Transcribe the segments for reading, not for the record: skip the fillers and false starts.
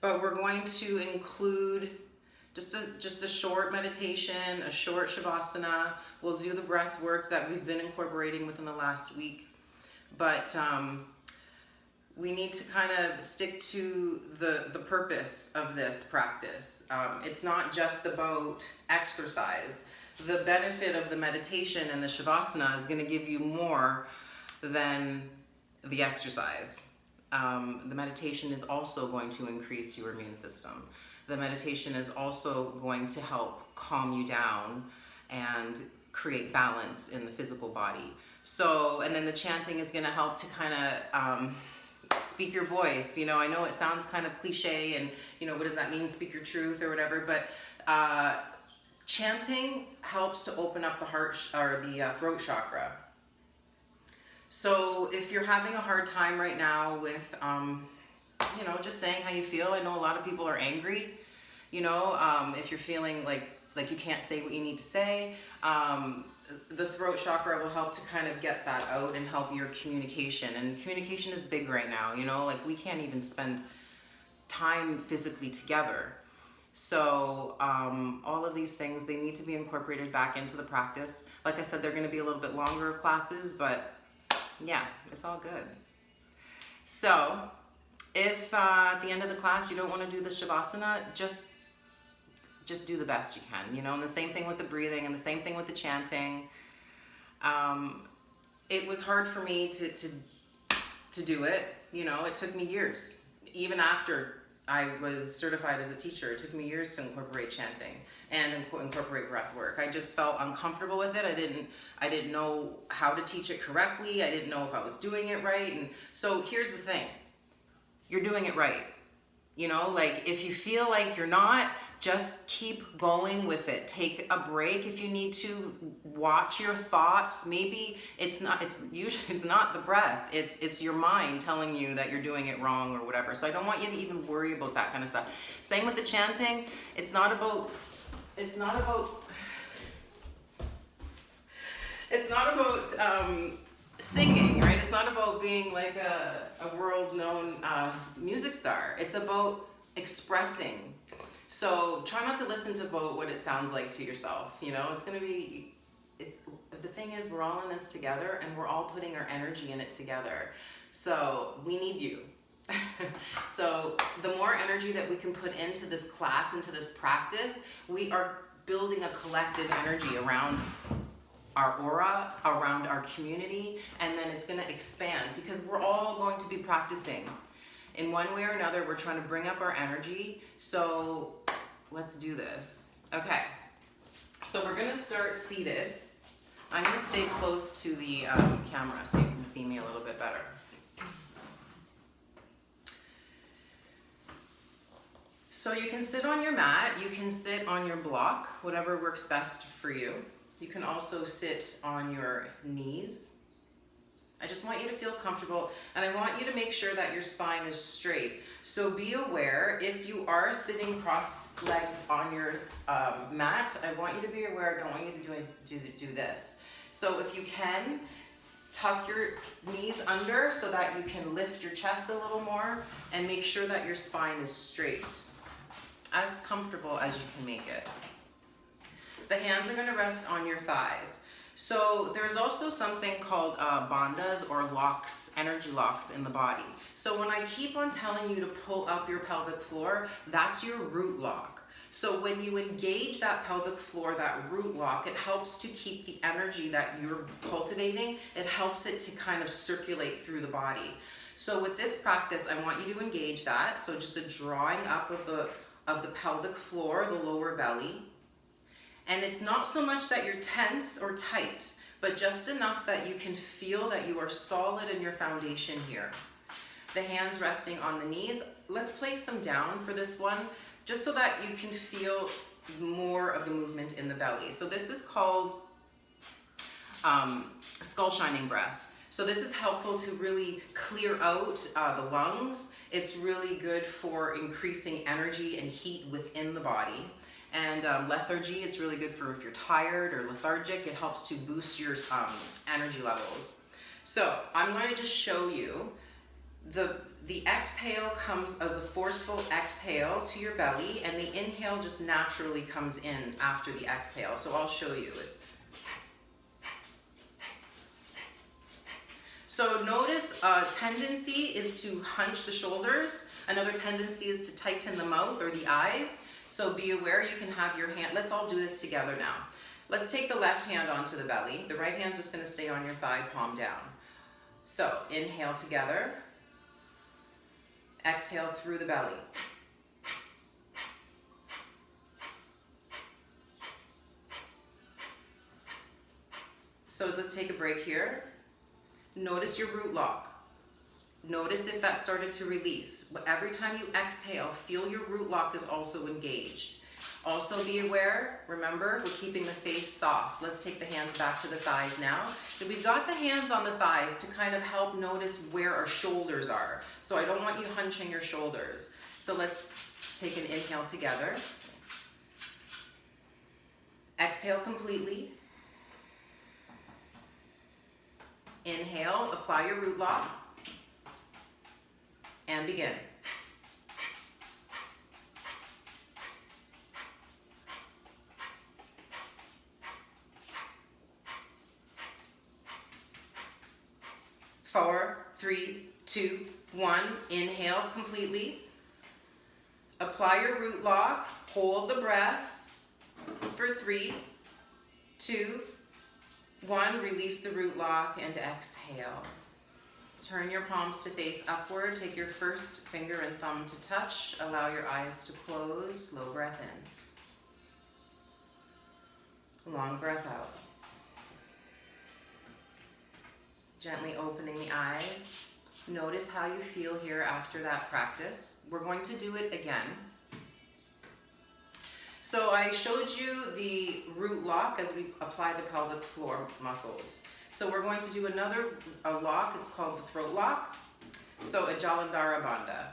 but we're going to include just a short meditation, a short shavasana. We'll do the breath work that we've been incorporating within the last week, but we need to kind of stick to the purpose of this practice. It's not just about exercise. The benefit of the meditation and the shavasana is going to give you more than the exercise. The meditation is also going to increase your immune system. The meditation is also going to help calm you down and create balance in the physical body. So, and then the chanting is going to help to kind of speak your voice. You know, I know it sounds kind of cliche and, you know, what does that mean? Speak your truth or whatever, but chanting helps to open up the heart or the throat chakra. So if you're having a hard time right now with, you know, just saying how you feel, I know a lot of people are angry, you know, if you're feeling like you can't say what you need to say, the throat chakra will help to kind of get that out and help your communication. And communication is big right now, you know, like we can't even spend time physically together. So all of these things, they need to be incorporated back into the practice. Like I said, they're going to be a little bit longer of classes, but yeah, it's all good. So if at the end of the class you don't want to do the shavasana, just do the best you can, you know, and the same thing with the breathing and the same thing with the chanting. It was hard for me to do it, you know, it took me years. Even after I was certified as a teacher, it took me years to incorporate chanting and incorporate breath work. I just felt uncomfortable with it. I didn't know how to teach it correctly. I didn't know if I was doing it right. And so here's the thing, you're doing it right. You know, like if you feel like you're not, just keep going with it. Take a break if you need to. Watch your thoughts. Maybe it's not the breath. It's your mind telling you that you're doing it wrong or whatever. So I don't want you to even worry about that kind of stuff. Same with the chanting. It's not about singing, right? It's not about being like a world-known music star. It's about expressing. So try not to listen to what it sounds like to yourself. You know, the thing is, we're all in this together and we're all putting our energy in it together. So we need you. So the more energy that we can put into this class, into this practice, we are building a collective energy around our aura, around our community, and then it's going to expand because we're all going to be practicing. In one way or another, we're trying to bring up our energy. So let's do this. Okay, so we're going to start seated. I'm going to stay close to the camera so you can see me a little bit better. So you can sit on your mat, you can sit on your block, whatever works best for you. You can also sit on your knees. I just want you to feel comfortable, and I want you to make sure that your spine is straight. So be aware, if you are sitting cross-legged on your mat, I want you to be aware, I don't want you to do this. So if you can, tuck your knees under so that you can lift your chest a little more, and make sure that your spine is straight, as comfortable as you can make it. The hands are going to rest on your thighs. So there's also something called bandhas or locks, energy locks in the body. So when I keep on telling you to pull up your pelvic floor, that's your root lock. So when you engage that pelvic floor, that root lock, it helps to keep the energy that you're cultivating, it helps it to kind of circulate through the body. So with this practice, I want you to engage that. So just a drawing up of the pelvic floor, the lower belly. And it's not so much that you're tense or tight, but just enough that you can feel that you are solid in your foundation here. The hands resting on the knees. Let's place them down for this one, just so that you can feel more of the movement in the belly. So this is called skull shining breath. So this is helpful to really clear out the lungs. It's really good for increasing energy and heat within the body. And lethargy, it's really good for if you're tired or lethargic. It helps to boost your energy levels. So I'm going to just show you The exhale comes as a forceful exhale to your belly, and the inhale just naturally comes in after the exhale. So I'll show you. So notice a tendency is to hunch the shoulders. Another tendency is to tighten the mouth or the eyes. So be aware, you can have your hand, let's all do this together now. Let's take the left hand onto the belly. The right hand's just gonna stay on your thigh, palm down. So inhale together. Exhale through the belly. So let's take a break here. Notice your root lock. Notice if that started to release. Every time you exhale, feel your root lock is also engaged. Also be aware, remember, we're keeping the face soft. Let's take the hands back to the thighs now. And we've got the hands on the thighs to kind of help notice where our shoulders are. So I don't want you hunching your shoulders. So let's take an inhale together. Exhale completely. Inhale, apply your root lock. And begin. Four, three, two, one. Inhale completely. Apply your root lock. Hold the breath for 3, 2, 1. Release the root lock and exhale. Turn your palms to face upward. Take your first finger and thumb to touch. Allow your eyes to close. Slow breath in. Long breath out. Gently opening the eyes. Notice how you feel here after that practice. We're going to do it again. So I showed you the root lock as we apply the pelvic floor muscles. So we're going to do a lock. It's called the throat lock. So a Jalandhara Bandha.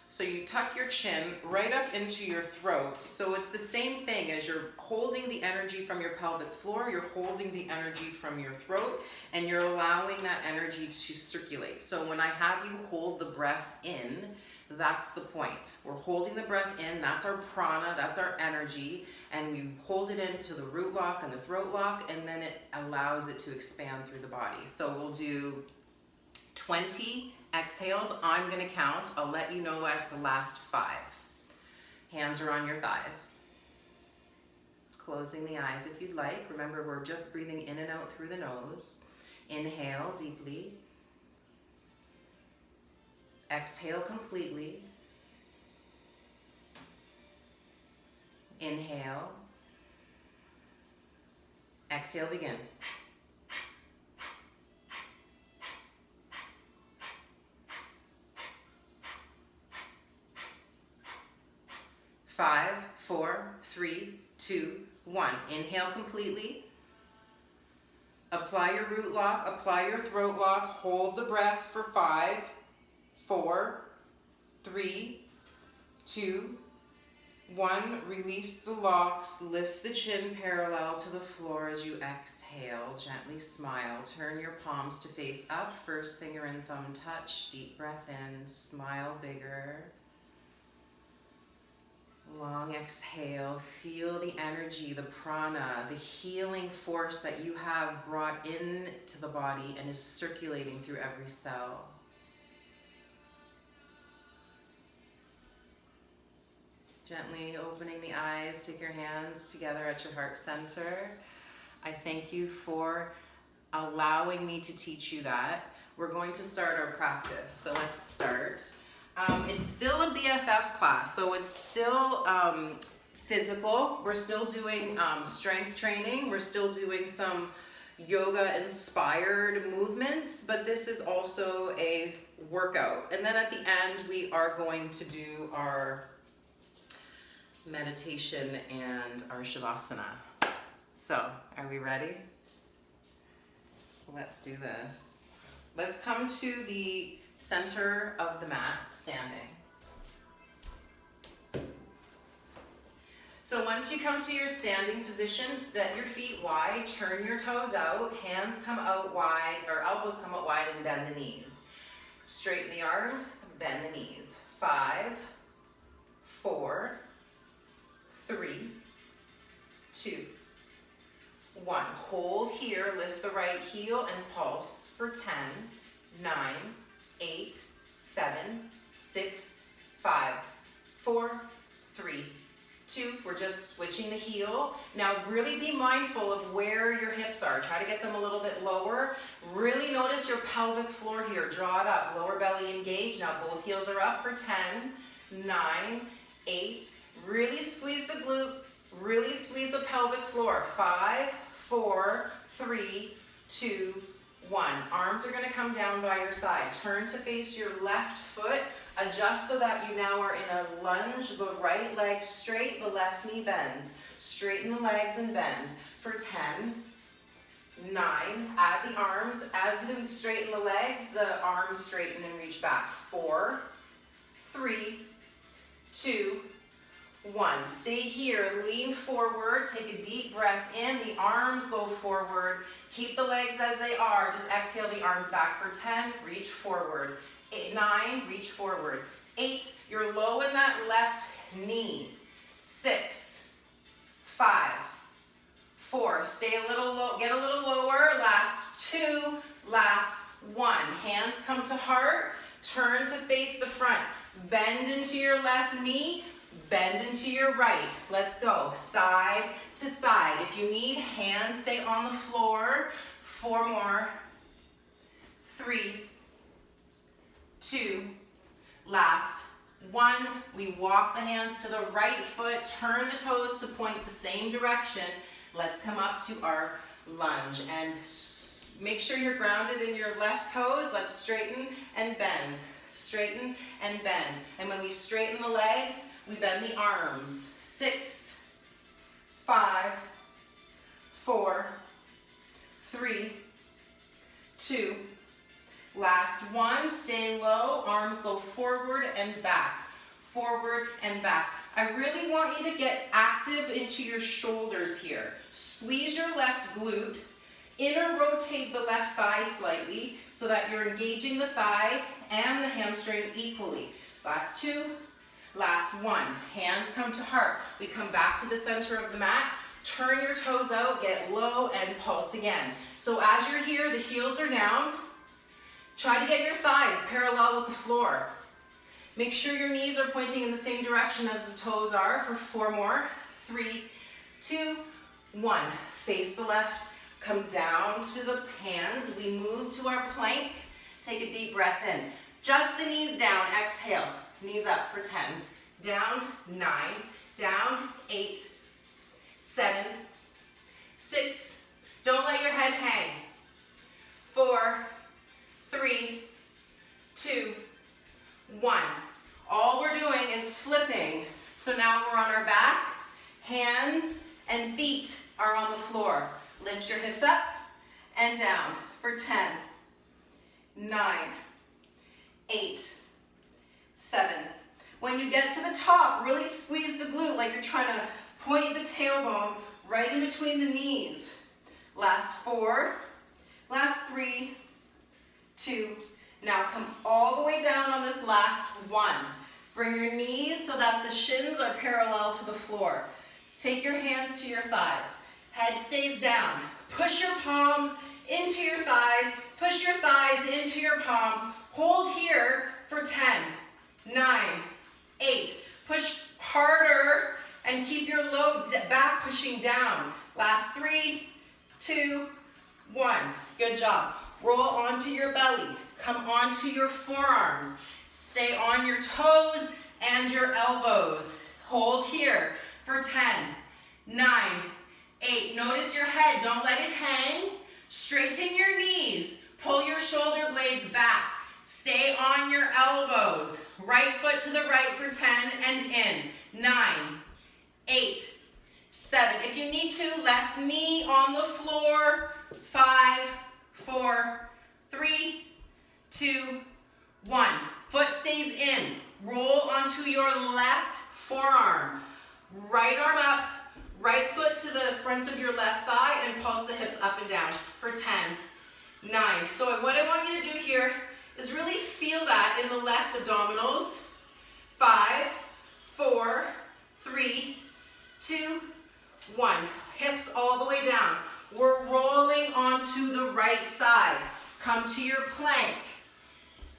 So you tuck your chin right up into your throat. So it's the same thing as you're holding the energy from your pelvic floor, you're holding the energy from your throat, and you're allowing that energy to circulate. So when I have you hold the breath in, that's the point. We're holding the breath in, that's our prana, that's our energy, and we hold it into the root lock and the throat lock, and then it allows it to expand through the body. So we'll do 20 exhales. I'm gonna count. I'll let you know at the last 5. Hands are on your thighs. Closing the eyes if you'd like. Remember, we're just breathing in and out through the nose. Inhale deeply. Exhale completely. Inhale. Exhale, begin. Five, 4, 3, 2, 1. Inhale completely. Apply your root lock, apply your throat lock, hold the breath for 5, 4, 3, 2, 1. Release the locks, lift the chin parallel to the floor as you exhale. Gently smile. Turn your palms to face up. First finger and thumb touch. Deep breath in. Smile bigger. Long exhale. Feel the energy, the prana, the healing force that you have brought into the body and is circulating through every cell. Gently opening the eyes, take your hands together at your heart center. I thank you for allowing me to teach you that. We're going to start our practice, so let's start. It's still a BFF class, so it's still physical. We're still doing strength training. We're still doing some yoga-inspired movements, but this is also a workout. And then at the end, we are going to do our meditation and our shavasana. So, are we ready? Let's do this. Let's come to the center of the mat, standing. So once you come to your standing position, set your feet wide, turn your toes out, hands come out wide, or elbows come out wide, and bend the knees. Straighten the arms, bend the knees. 5, 4, 3, 2, 1. Hold here, lift the right heel and pulse for 10, 9, 8, 7, 6, 5, 4, 3, 2. We're just switching the heel. Now really be mindful of where your hips are. Try to get them a little bit lower. Really notice your pelvic floor here. Draw it up. Lower belly engaged. Now both heels are up for 10, 9, 8. Really squeeze the glute. Really squeeze the pelvic floor. 5, 4, 3, 2, 1. Arms are going to come down by your side. Turn to face your left foot. Adjust so that you now are in a lunge. The right leg straight, the left knee bends. Straighten the legs and bend for 10, 9. Add the arms. As you straighten the legs, the arms straighten and reach back. 4, 3, 2, 1. Stay here. Lean forward. Take a deep breath in. The arms go forward. Keep the legs as they are. Just exhale the arms back for 10. Reach forward. 8, 9, reach forward. 8, you're low in that left knee. 6, 5, 4, stay a little low, get a little lower. Last 2, last 1. Hands come to heart, turn to face the front. Bend into your left knee, bend into your right. Let's go, side to side. If you need, hands stay on the floor. 4 more. 3, 2, last 1. We walk the hands to the right foot, turn the toes to point the same direction. Let's come up to our lunge and make sure you're grounded in your left toes. Let's straighten and bend, straighten and bend. And when we straighten the legs, we bend the arms. 6, 5, 4, 3, 2, last 1. Stay low, arms go forward and back, forward and back. I really want you to get active into your shoulders here. Squeeze your left glute, inner rotate the left thigh slightly so that you're engaging the thigh and the hamstring equally. Last 2, last 1. Hands come to heart. We come back to the center of the mat. Turn your toes out, get low and pulse again. So as you're here, the heels are down. Try to get your thighs parallel with the floor. Make sure your knees are pointing in the same direction as the toes are for 4 more. 3, 2, 1. Face the left. Come down to the hands. We move to our plank. Take a deep breath in. Just the knees down. Exhale. Knees up for 10. Down. 9. Down. 8. 7. 6. Don't let your head hang. 4. 3, 2, 1. All we're doing is flipping. So now we're on our back. Hands and feet are on the floor. Lift your hips up and down for 10, 9, 8, 7. When you get to the top, really squeeze the glute like you're trying to point the tailbone right in between the knees. Last 4, last 3, 2. Now come all the way down on this last 1. Bring your knees so that the shins are parallel to the floor. Take your hands to your thighs. Head stays down. Push your palms into your thighs. Push your thighs into your palms. Hold here for 10, 9, 8. Push harder and keep your low back pushing down. Last 3, 2, 1. Good job. Roll onto your belly. Come onto your forearms. Stay on your toes and your elbows. Hold here for 10, 9, 8. Notice your head. Don't let it hang. Straighten your knees. Pull your shoulder blades back. Stay on your elbows. Right foot to the right for 10 and in. 9, 8, 7. If you need to, left knee on the floor. 5, 4, 3, 2, 1. Foot stays in. Roll onto your left forearm. Right arm up, right foot to the front of your left thigh and pulse the hips up and down for 10, 9. So what I want you to do here is really feel that in the left abdominals. 5, 4, 3, 2, 1. Hips all the way down. We're rolling onto the right side. Come to your plank.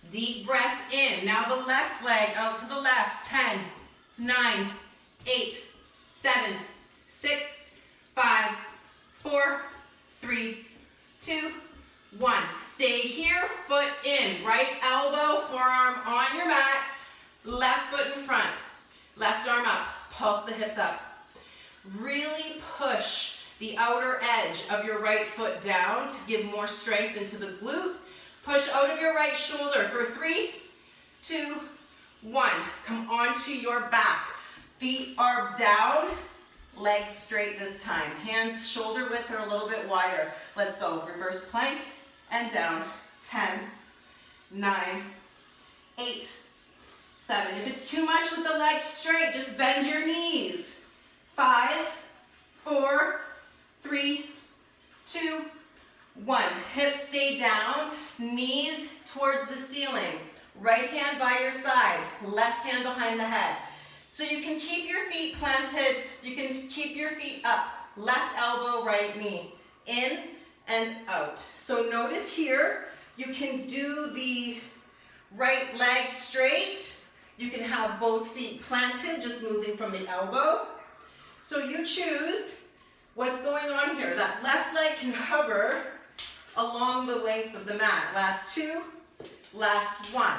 Deep breath in. Now the left leg out to the left. 10, 9, 8, 7, 6, 5, 4, 3, 2, 1. Stay here, foot in. Right elbow, forearm on your mat. Left foot in front. Left arm up. Pulse the hips up. Really push the outer edge of your right foot down to give more strength into the glute. Push out of your right shoulder for 3, 2, 1. Come onto your back. Feet are down, legs straight this time. Hands shoulder width or a little bit wider. Let's go. Reverse plank and down. 10, 9, 8, 7. If it's too much with the legs straight, just bend your knees. 5, 4, 3, 2, 1. Hips stay down, knees towards the ceiling. Right hand by your side, left hand behind the head. So you can keep your feet planted, you can keep your feet up. Left elbow, right knee. In and out. So notice here, you can do the right leg straight. You can have both feet planted, just moving from the elbow. So you choose what's going on here. That left leg can hover along the length of the mat. Last 2, last 1.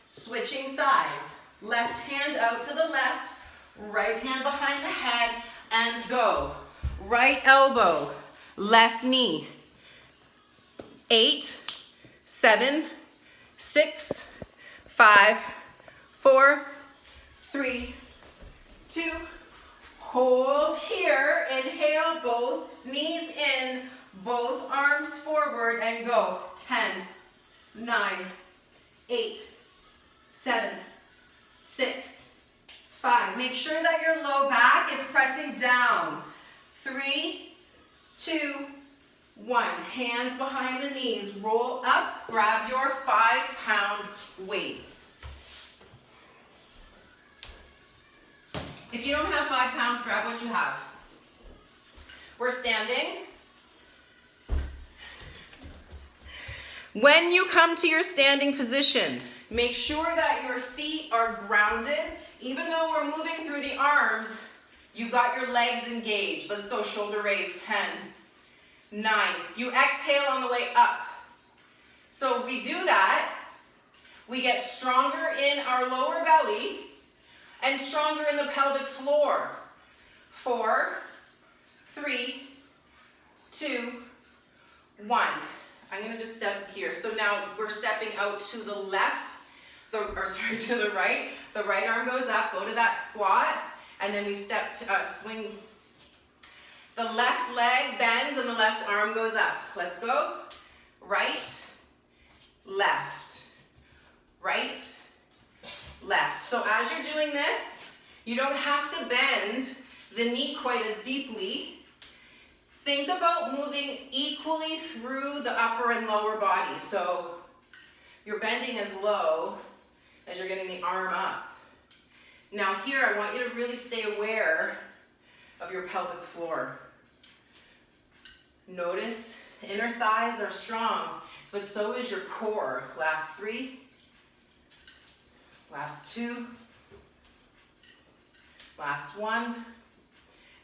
Switching sides. Left hand out to the left, right hand behind the head, and go. Right elbow, left knee. 8, 7, 6, 5, 4, 3, 2, hold here. Inhale, both knees in, both arms forward, and go. 10, 9, 8, 7, 6, 5. Make sure that your low back is pressing down. 3, 2, 1. Hands behind the knees. Roll up. Grab your 5-pound weights. If you don't have 5 pounds, grab what you have. We're standing. When you come to your standing position, make sure that your feet are grounded. Even though we're moving through the arms, you got your legs engaged. Let's go, shoulder raise. 10, 9. You exhale on the way up. So we do that. We get stronger in our lower belly and stronger in the pelvic floor. 4, 3, 2, 1. I'm going to just step here. So now we're stepping out to the left, to the right. The right arm goes up, go to that squat, and then we step to swing. The left leg bends and the left arm goes up. Let's go. Right, left, right, left. So as you're doing this, you don't have to bend the knee quite as deeply. Think about moving equally through the upper and lower body. So you're bending as low as you're getting the arm up. Now here, I want you to really stay aware of your pelvic floor. Notice inner thighs are strong, but so is your core. Last 3, last 2, last 1.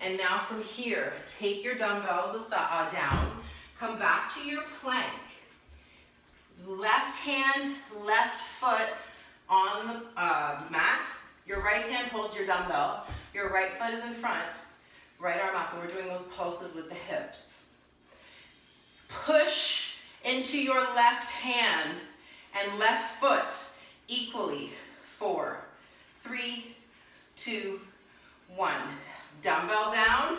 And now from here, take your dumbbells down, come back to your plank. Left hand, left foot on the mat. Your right hand holds your dumbbell. Your right foot is in front. Right arm up, and we're doing those pulses with the hips. Push into your left hand and left foot equally. 4, 3, 2, 1. Dumbbell down,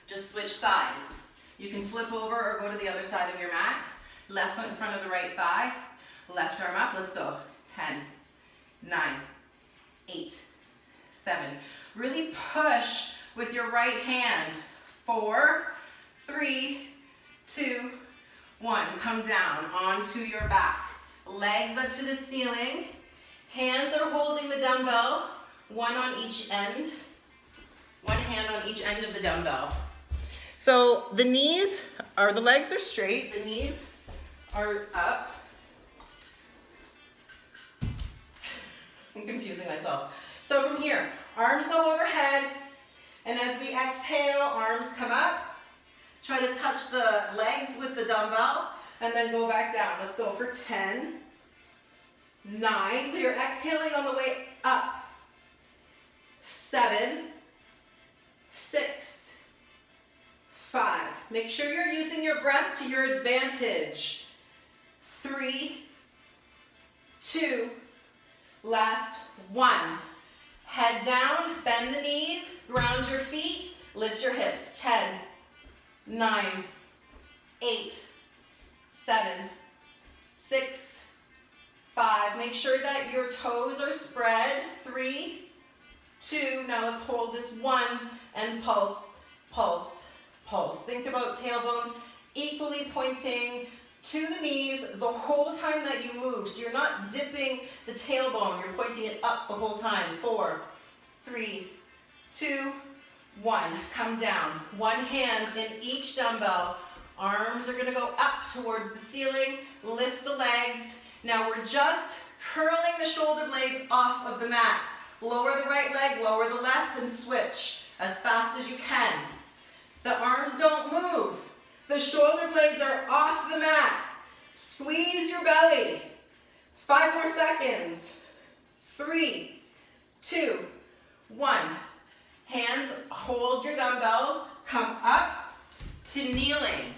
just switch sides. You can flip over or go to the other side of your mat. Left foot in front of the right thigh. Left arm up, let's go. 10, 9, 8, 7. Really push with your right hand. 4, 3, 2, 1. Come down onto your back. legs up to the ceiling. Hands are holding the dumbbell, one on each end. One hand on each end of the dumbbell. So the legs are straight, the knees are up. I'm confusing myself. So from here, arms go overhead, and as we exhale, arms come up. Try to touch the legs with the dumbbell, and then go back down. Let's go for 10, 9. So you're exhaling on the way up. 7, 6, 5. Make sure you're using your breath to your advantage. 3, 2, last 1. Head down, bend the knees, ground your feet, lift your hips. 10, 9, 8, 7, 6, 5. Make sure that your toes are spread. 3, 2. Now let's hold this 1 and pulse, pulse, pulse. Think about tailbone equally pointing to the knees the whole time that you move. So you're not dipping the tailbone, you're pointing it up the whole time. 4, 3, 2, 1. Come down. One hand in each dumbbell. Arms are going to go up towards the ceiling. Lift the legs. Now we're just curling the shoulder blades off of the mat. Lower the right leg, lower the left, and switch as fast as you can. The arms don't move. The shoulder blades are off the mat. Squeeze your belly. 5 more seconds. 3, 2, 1. Hands hold your dumbbells. Come up to kneeling.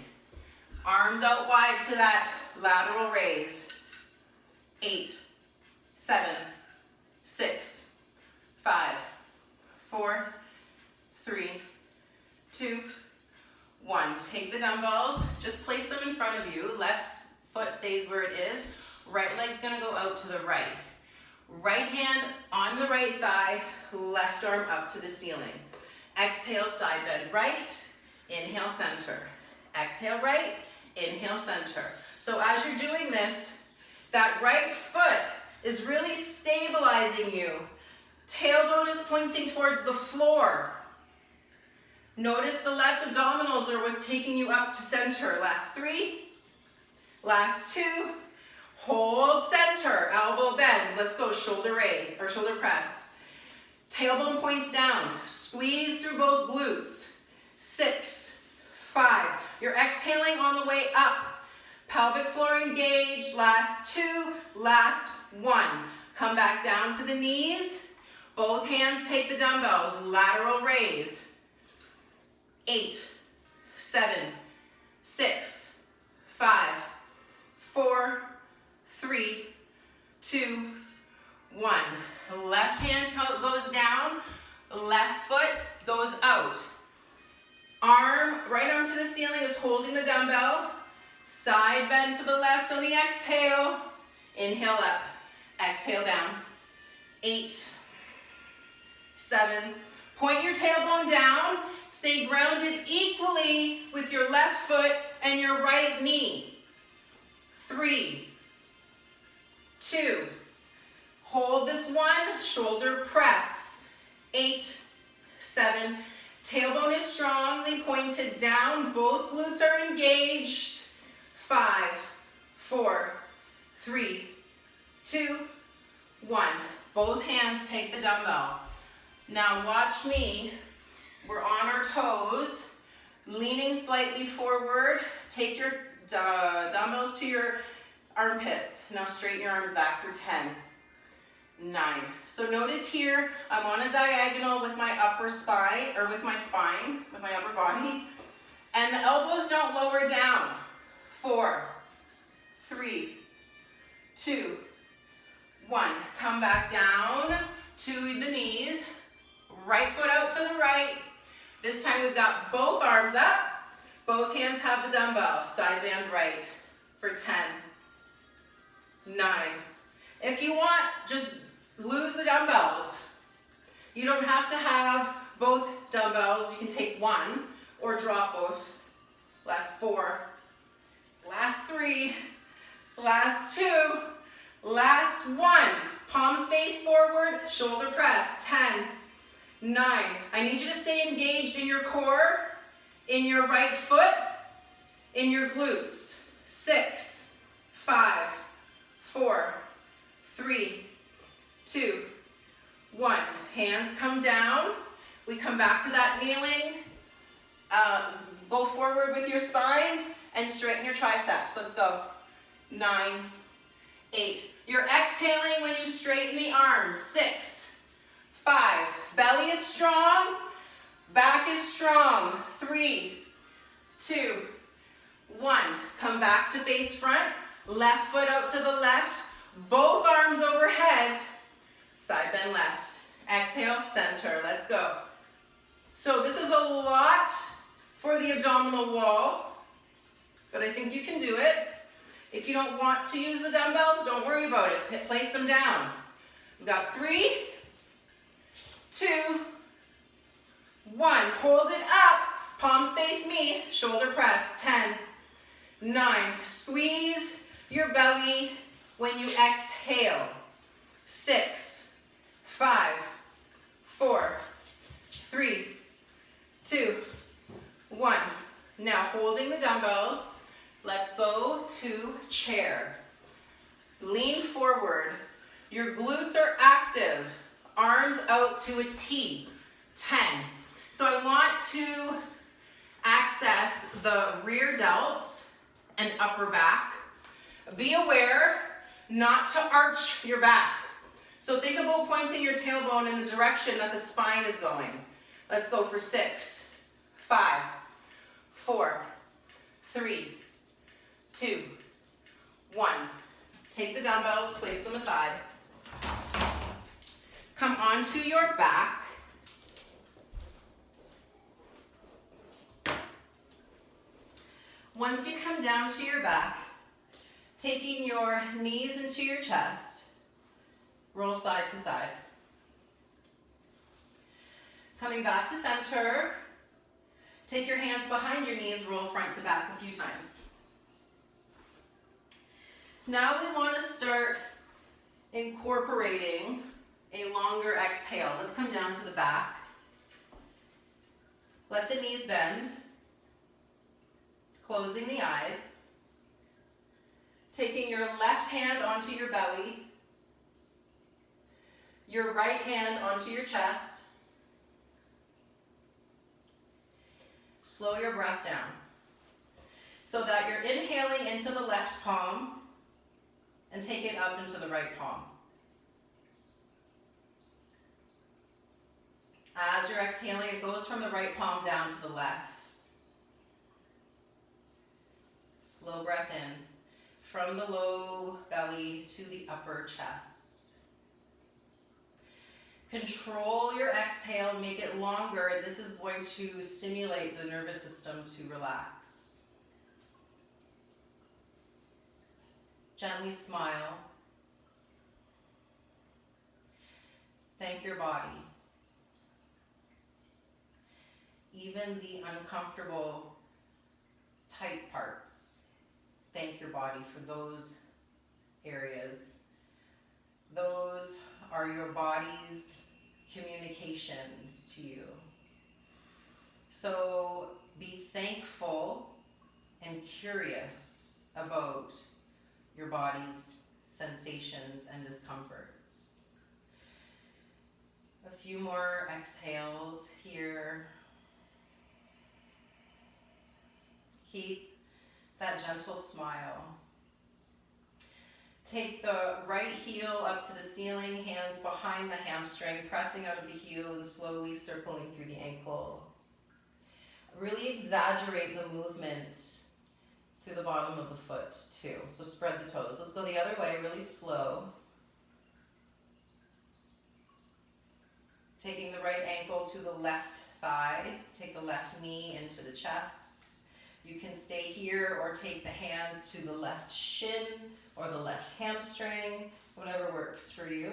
Arms out wide to that lateral raise. 8, 7, 6, 5, 4, 3, 2, 1. Take the dumbbells, just place them in front of you. Left foot stays where it is. Right leg's gonna go out to the right. Right hand on the right thigh, left arm up to the ceiling. Exhale, side bend right, inhale, center. Exhale, right, inhale, center. So as you're doing this, that right foot is really stabilizing you. Tailbone is pointing towards the floor. Notice the left abdominals are what's taking you up to center. Last 3, last 2. Hold center, elbow bends. Let's go, shoulder raise or shoulder press. Tailbone points down. Squeeze through both glutes. 6, 5. You're exhaling on the way up. Pelvic floor engaged. Last 2, last 1. Come back down to the knees. Both hands take the dumbbells. Lateral raise. 8, 7, 6, 5, 4, 3, 2, 1. Left hand goes down, left foot goes out. Right arm to the ceiling is holding the dumbbell. Side bend to the left on the exhale. Inhale up, exhale down. 8, 7. Point your tailbone down. Stay grounded equally with your left foot and your right knee. 3, 2. Hold this 1, shoulder press. 8, 7. Tailbone is strongly pointed down. Both glutes are engaged. 5, 4, 3, 2, 1. Both hands take the dumbbell. Now watch me. We're on our toes, leaning slightly forward. Take your dumbbells to your armpits. Now straighten your arms back for 10, 9. So notice here, I'm on a diagonal with my upper spine, or with my spine, with my upper body. And the elbows don't lower down. 4, 3, 2, 1. Come back down to the knees. Right foot out to the right. This time we've got both arms up. Both hands have the dumbbell. Side bend right for 10, 9. If you want, just lose the dumbbells. You don't have to have both dumbbells. You can take one or drop both. Last 4, last 3, last 2. Last one. Palms face forward, shoulder press. 10, 9. I need you to stay engaged in your core, in your right foot, in your glutes. 6, 5, 4, 3, 2, 1. Hands come down. We come back to that kneeling. Go forward with your spine and straighten your triceps. Let's go. 9, 8. You're exhaling when you straighten the arms. 6, 5. Belly is strong. Back is strong. 3, 2, 1. Come back to face front. Left foot out to the left. Both arms overhead. Side bend left. Exhale, center. Let's go. So this is a lot for the abdominal wall, but I think you can do it. If you don't want to use the dumbbells, don't worry about it. Place them down. We've got 3, 2, 1. Hold it up. Palms face me. Shoulder press. 10, 9. Squeeze your belly when you exhale. 6, 5, 4, 3, 2, 1. Now holding the dumbbells, let's go to chair. Lean forward. Your glutes are active. Arms out to a T. 10. So I want to access the rear delts and upper back. Be aware not to arch your back. So think about pointing your tailbone in the direction that the spine is going. Let's go for 6, 5, 4, 3, 2, 1. Take the dumbbells, place them aside. Come onto your back. Once you come down to your back, taking your knees into your chest, roll side to side. Coming back to center, take your hands behind your knees, roll front to back a few times. Now we want to start incorporating a longer exhale. Let's come down to the back. Let the knees bend, closing the eyes. Taking your left hand onto your belly, your right hand onto your chest. Slow your breath down so that you're inhaling into the left palm and take it up into the right palm. As you're exhaling, it goes from the right palm down to the left. Slow breath in from the low belly to the upper chest. Control your exhale, make it longer. This is going to stimulate the nervous system to relax. Gently smile. Thank your body. Even the uncomfortable, tight parts. Thank your body for those areas. Those are your body's communications to you. So be thankful and curious about your body's sensations and discomforts. A few more exhales here. Keep that gentle smile. Take the right heel up to the ceiling, hands behind the hamstring, pressing out of the heel and slowly circling through the ankle. Really exaggerate the movement through the bottom of the foot too. So spread the toes. Let's go the other way, really slow. Taking the right ankle to the left thigh, take the left knee into the chest. You can stay here or take the hands to the left shin or the left hamstring, whatever works for you.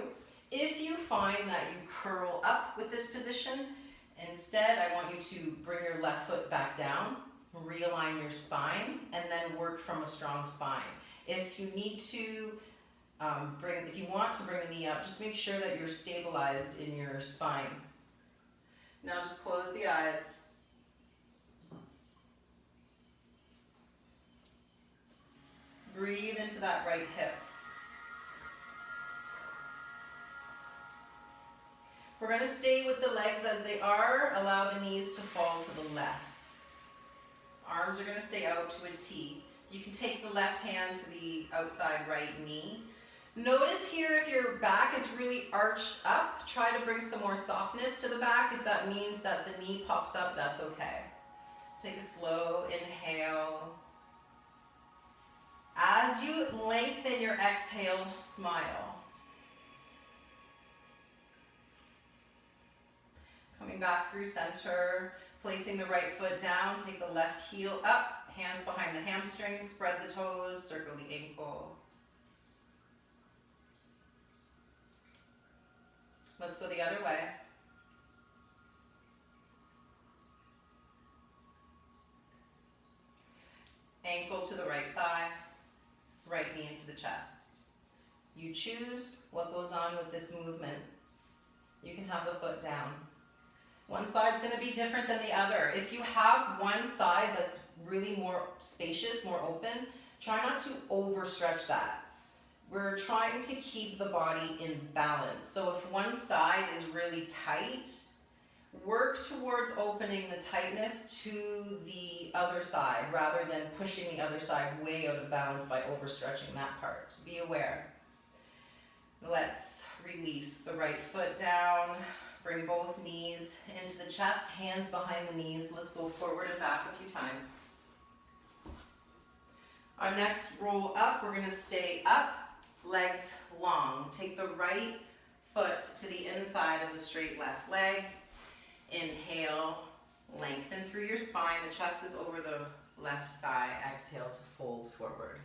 If you find that you curl up with this position, instead I want you to bring your left foot back down, realign your spine, and then work from a strong spine. If you need to if you want to bring the knee up, just make sure that you're stabilized in your spine. Now just close the eyes. Breathe into that right hip. We're going to stay with the legs as they are. Allow the knees to fall to the left. Arms are going to stay out to a T. You can take the left hand to the outside right knee. Notice here if your back is really arched up, try to bring some more softness to the back. If that means that the knee pops up, that's okay. Take a slow inhale. As you lengthen your exhale, smile. Coming back through center, placing the right foot down, take the left heel up, hands behind the hamstrings, spread the toes, circle the ankle. Let's go the other way. Ankle to the right thigh, right knee into the chest. You choose what goes on with this movement. You can have the foot down. One side's going to be different than the other. If you have one side that's really more spacious, more open, try not to overstretch that. We're trying to keep the body in balance. So if one side is really tight, work towards opening the tightness to the other side rather than pushing the other side way out of balance by overstretching that part. Be aware. Let's release the right foot down. Bring both knees into the chest, hands behind the knees. Let's go forward and back a few times. Our next roll up, we're going to stay up, legs long. Take the right foot to the inside of the straight left leg. Inhale, lengthen through your spine. The chest is over the left thigh. Exhale to fold forward.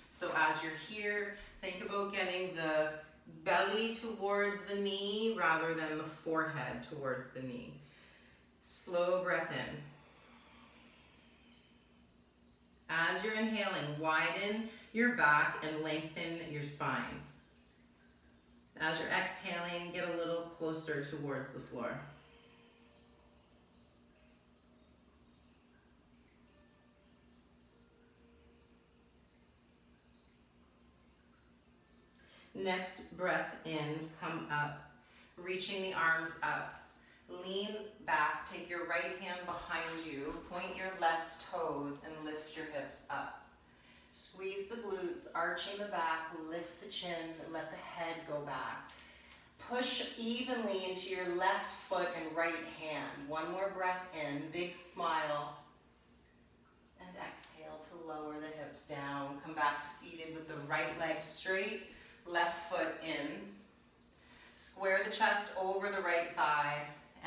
So as you're here, think about getting the belly towards the knee rather than the forehead towards the knee. Slow breath in. As you're inhaling, widen your back and lengthen your spine. As you're exhaling, get a little closer towards the floor. Next breath in, come up, reaching the arms up. Lean back, take your right hand behind you, point your left toes and lift your hips up. Squeeze the glutes, arching the back, lift the chin, let the head go back. Push evenly into your left foot and right hand. One more breath in, big smile. And exhale to lower the hips down. Come back to seated with the right leg straight, left foot in. Square the chest over the right thigh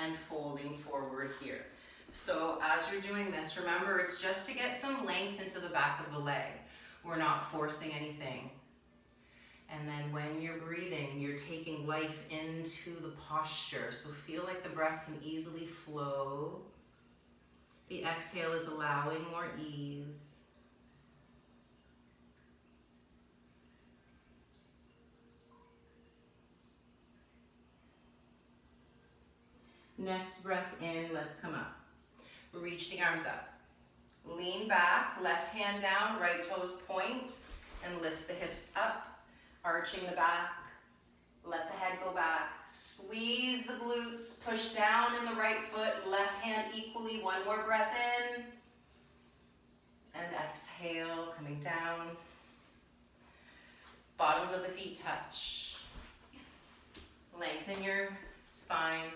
and folding forward here. So as you're doing this, remember it's just to get some length into the back of the leg. We're not forcing anything. And then when you're breathing, you're taking life into the posture. So feel like the breath can easily flow. The exhale is allowing more ease. Next breath in, let's come up. Reach the arms up. Lean back, left hand down, right toes point, and lift the hips up, arching the back. Let the head go back. Squeeze the glutes, push down in the right foot, left hand equally. One more breath in. And exhale, coming down. Bottoms of the feet touch. Lengthen your spine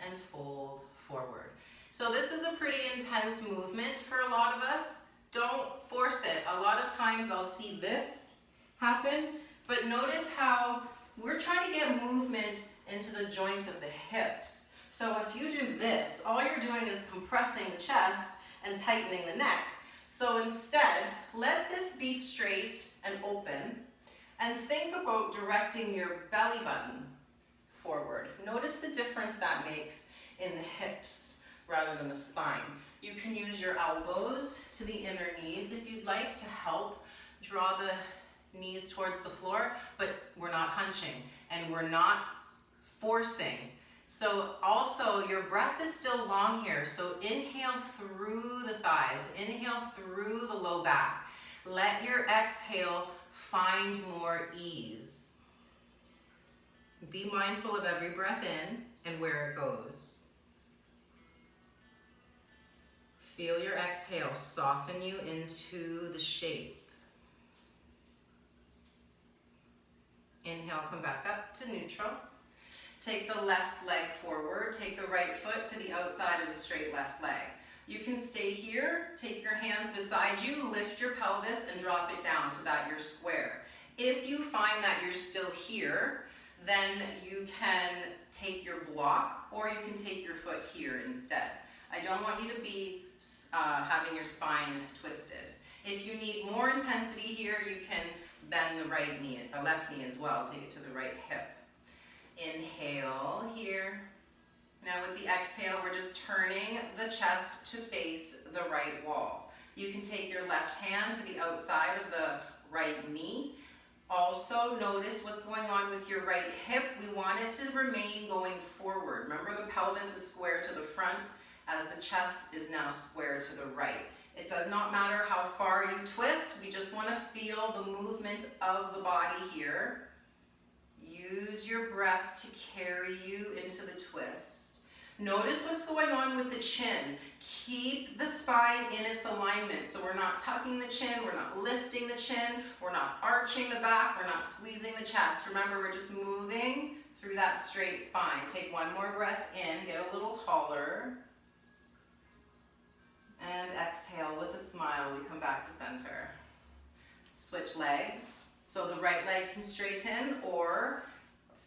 and fold forward. So this is a pretty intense movement for a lot of us. Don't force it. A lot of times I'll see this happen, but notice how we're trying to get movement into the joint of the hips. So if you do this, all you're doing is compressing the chest and tightening the neck. So instead, let this be straight and open, and think about directing your belly button forward. Notice the difference that makes in the hips rather than the spine. You can use your elbows to the inner knees if you'd like to help draw the knees towards the floor, but we're not hunching and we're not forcing. So also your breath is still long here. So inhale through the thighs, inhale through the low back. Let your exhale find more ease. Be mindful of every breath in and where it goes. Feel your exhale soften you into the shape. Inhale, come back up to neutral. Take the left leg forward. Take the right foot to the outside of the straight left leg. You can stay here, take your hands beside you, lift your pelvis and drop it down so that you're square. If you find that you're still here, then you can take your block or you can take your foot here instead. I don't want you to be having your spine twisted. If you need more intensity here, you can bend the right knee, left knee as well. Take it to the right hip. Inhale here. Now with the exhale, we're just turning the chest to face the right wall. You can take your left hand to the outside of the right knee. Also notice what's going on with your right hip. We want it to remain going forward. Remember, the pelvis is square to the front as the chest is now square to the right. It does not matter how far you twist. We just want to feel the movement of the body here. Use your breath to carry you into the twist. Notice what's going on with the chin. Keep the spine in its alignment. So we're not tucking the chin, we're not lifting the chin, we're not arching the back, we're not squeezing the chest. Remember, we're just moving through that straight spine. Take one more breath in, get a little taller. And exhale with a smile, we come back to center. Switch legs. So the right leg can straighten, or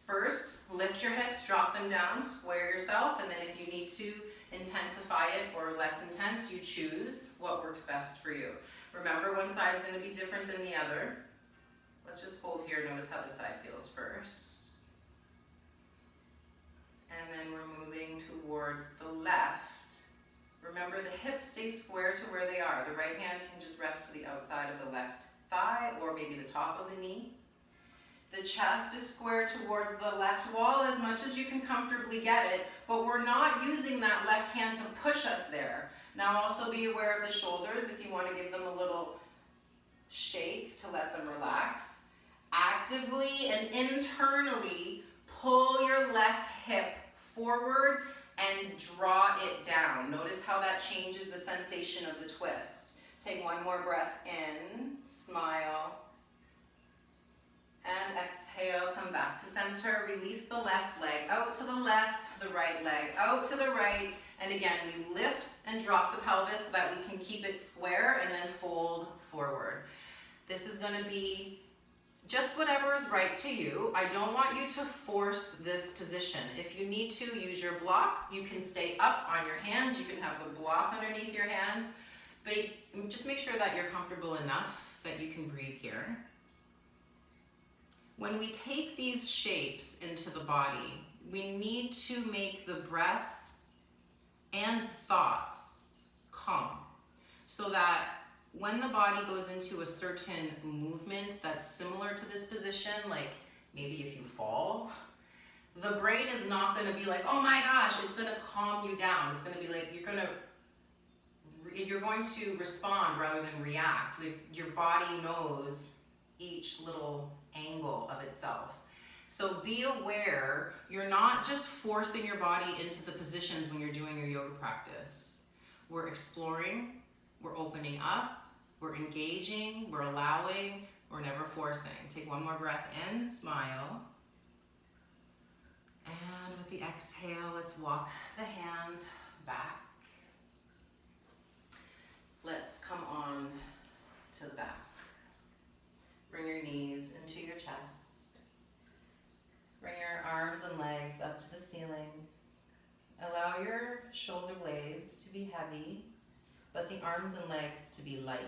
first lift your hips, drop them down, square yourself, and then if you need to intensify it or less intense, you choose what works best for you. Remember, one side is going to be different than the other. Let's just hold here, notice how this side feels first. And then we're moving towards the left. Remember, the hips stay square to where they are. The right hand can just rest to the outside of the left thigh or maybe the top of the knee. The chest is square towards the left wall as much as you can comfortably get it, but we're not using that left hand to push us there. Now also be aware of the shoulders if you want to give them a little shake to let them relax. Actively and internally pull your left hip forward and draw it down. Notice how that changes the sensation of the twist. Take one more breath in, smile, and exhale, come back to center. Release the left leg out to the left, the right leg out to the right, and again, we lift and drop the pelvis so that we can keep it square and then fold forward. This is going to be just whatever is right to you. I don't want you to force this position. If you need to use your block, you can stay up on your hands. You can have the block underneath your hands, but just make sure that you're comfortable enough that you can breathe here. When we take these shapes into the body, we need to make the breath and thoughts calm so that when the body goes into a certain movement that's similar to this position, like maybe if you fall, the brain is not going to be like, oh my gosh, it's going to calm you down. It's going to be like, you're going to respond rather than react. Like, your body knows each little angle of itself. So be aware, you're not just forcing your body into the positions when you're doing your yoga practice. We're exploring, we're opening up, we're engaging, we're allowing, we're never forcing. Take one more breath in, smile. And with the exhale, let's walk the hands back. Let's come on to the back. Bring your knees into your chest. Bring your arms and legs up to the ceiling. Allow your shoulder blades to be heavy, but the arms and legs to be light.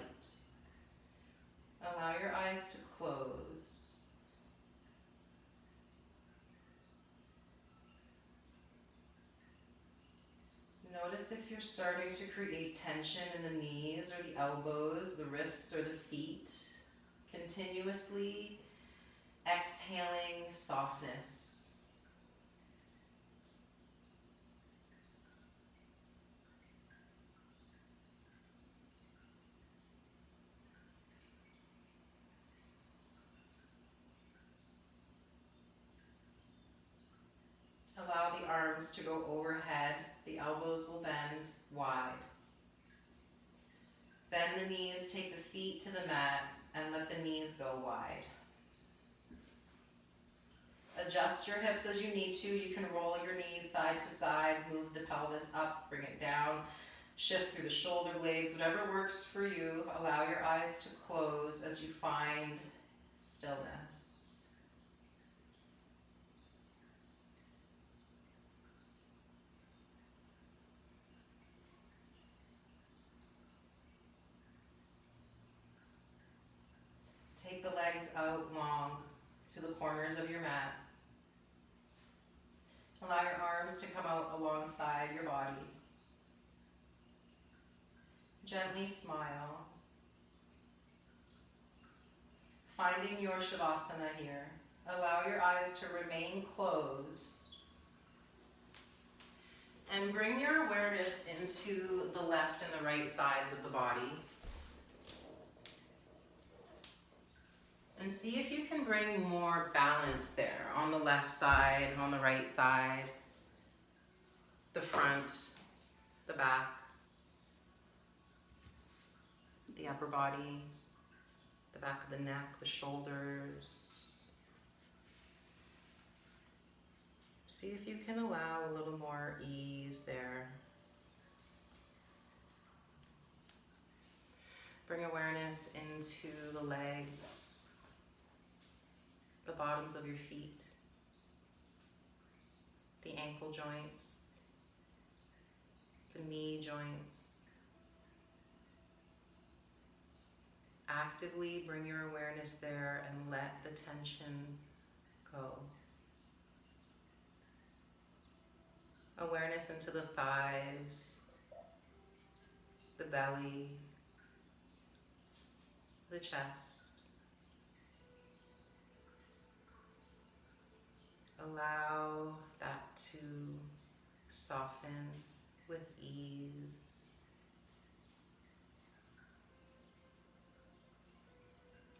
Allow your eyes to close. Notice if you're starting to create tension in the knees or the elbows, the wrists or the feet. Continuously exhaling softness. Allow the arms to go overhead. The elbows will bend wide. Bend the knees, take the feet to the mat, and let the knees go wide. Adjust your hips as you need to. You can roll your knees side to side, move the pelvis up, bring it down, shift through the shoulder blades, whatever works for you. Allow your eyes to close as you find stillness. Take the legs out long to the corners of your mat. Allow your arms to come out alongside your body. Gently smile. Finding your Shavasana here. Allow your eyes to remain closed. And bring your awareness into the left and the right sides of the body. And see if you can bring more balance there on the left side, on the right side, the front, the back, the upper body, the back of the neck, the shoulders. See if you can allow a little more ease there. Bring awareness into the legs, the bottoms of your feet, the ankle joints, the knee joints. Actively bring your awareness there and let the tension go. Awareness into the thighs, the belly, the chest. Allow that to soften with ease.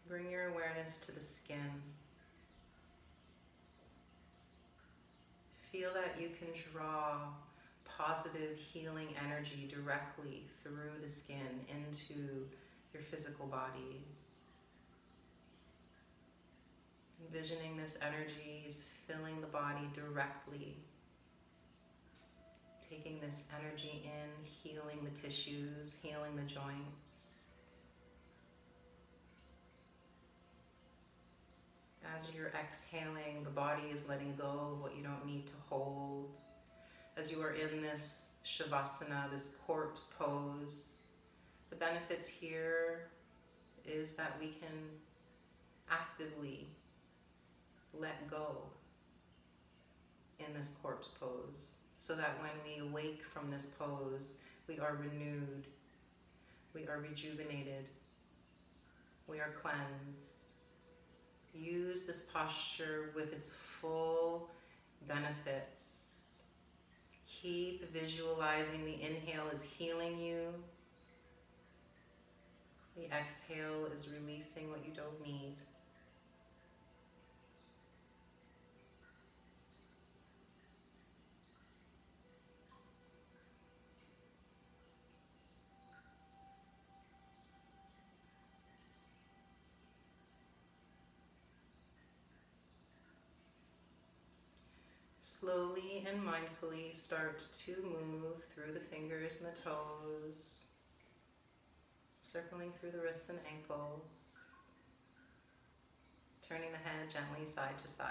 Bring your awareness to the skin. Feel that you can draw positive healing energy directly through the skin into your physical body. Envisioning this energy is filling the body directly. Taking this energy in, healing the tissues, healing the joints. As you're exhaling, the body is letting go of what you don't need to hold. As you are in this Shavasana, this corpse pose, the benefits here is that we can actively let go in this corpse pose, so that when we awake from this pose, we are renewed, we are rejuvenated, we are cleansed. Use this posture with its full benefits. Keep visualizing the inhale is healing you. The exhale is releasing what you don't need. Slowly and mindfully start to move through the fingers and the toes, circling through the wrists and ankles, turning the head gently side to side.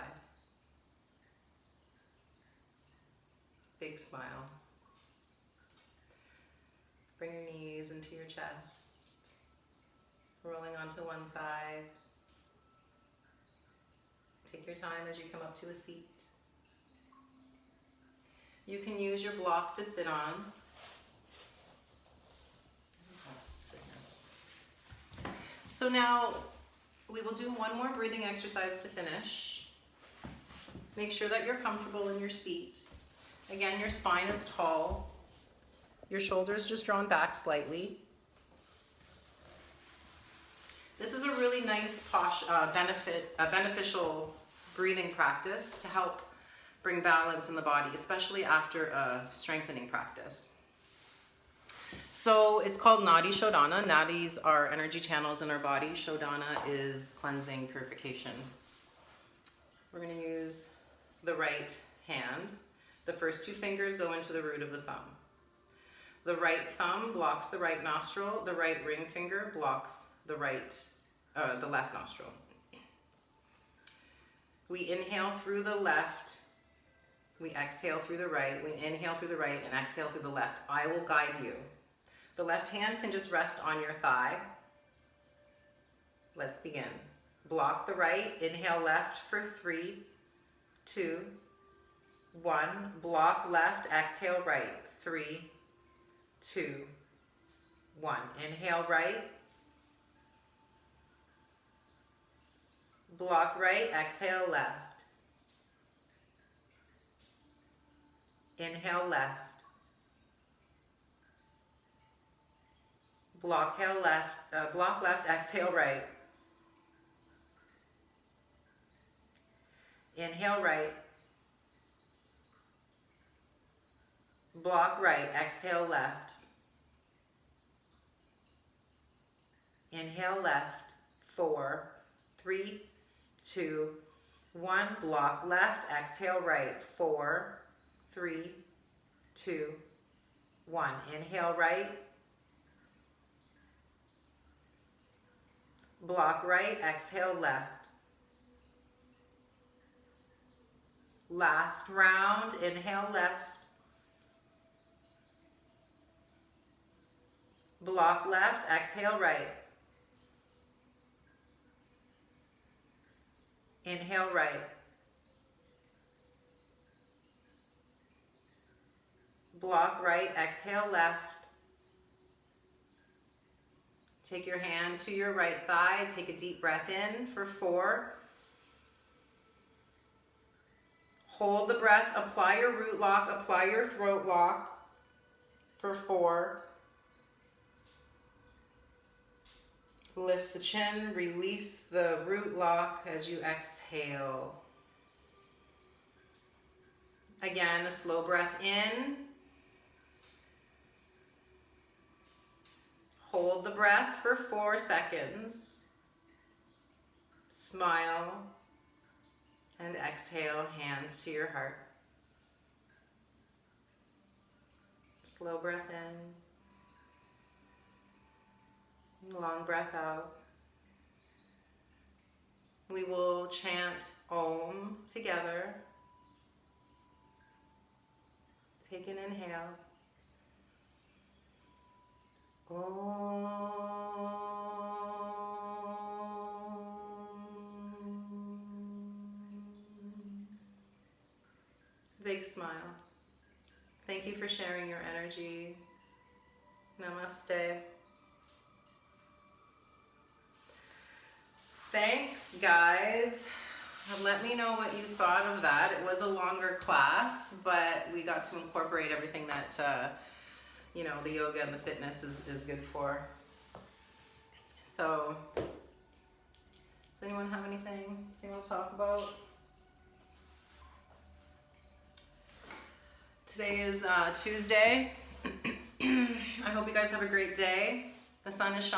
Big smile. Bring your knees into your chest, rolling onto one side. Take your time as you come up to a seat. You can use your block to sit on. So now We will do one more breathing exercise to finish. Make sure that you're comfortable in your seat. Again, your spine is tall. Your shoulders just drawn back slightly. This is a really nice beneficial breathing practice to help bring balance in the body, especially after a strengthening practice. So it's called Nadi Shodhana. Nadis are energy channels in our body. Shodhana is cleansing, purification. We're going to use the right hand. The first two fingers go into the root of the thumb. The right thumb blocks the right nostril. The right ring finger blocks the left nostril. We inhale through the left. We exhale through the right. We inhale through the right and exhale through the left. I will guide you. The left hand can just rest on your thigh. Let's begin. Block the right. Inhale left for 3, 2, 1. Block left. Exhale right. 3, 2, 1. Inhale right. Block right. Exhale left. Inhale left. Block left, exhale right. Inhale right. Block right, exhale left. Inhale left. 4, 3, 2, 1. Block left, exhale right. 4, 3, 2, 1. Inhale right. Block right, exhale left. Last round, inhale left. Block left, exhale right. Inhale right. Block right, exhale left. Take your hand to your right thigh. Take a deep breath in for 4. Hold the breath. Apply your root lock. Apply your throat lock for 4. Lift the chin. Release the root lock as you exhale. Again, a slow breath in. Hold the breath for 4 seconds. Smile. And exhale, hands to your heart. Slow breath in. Long breath out. We will chant Om together. Take an inhale. Om. Big smile. Thank you for sharing your energy. Namaste. Thanks, guys. Let me know what you thought of that. It was a longer class, but we got to incorporate everything that the yoga and the fitness is good for. So, does anyone have anything they want to talk about? Today is Tuesday. I hope you guys have a great day. The sun is shining.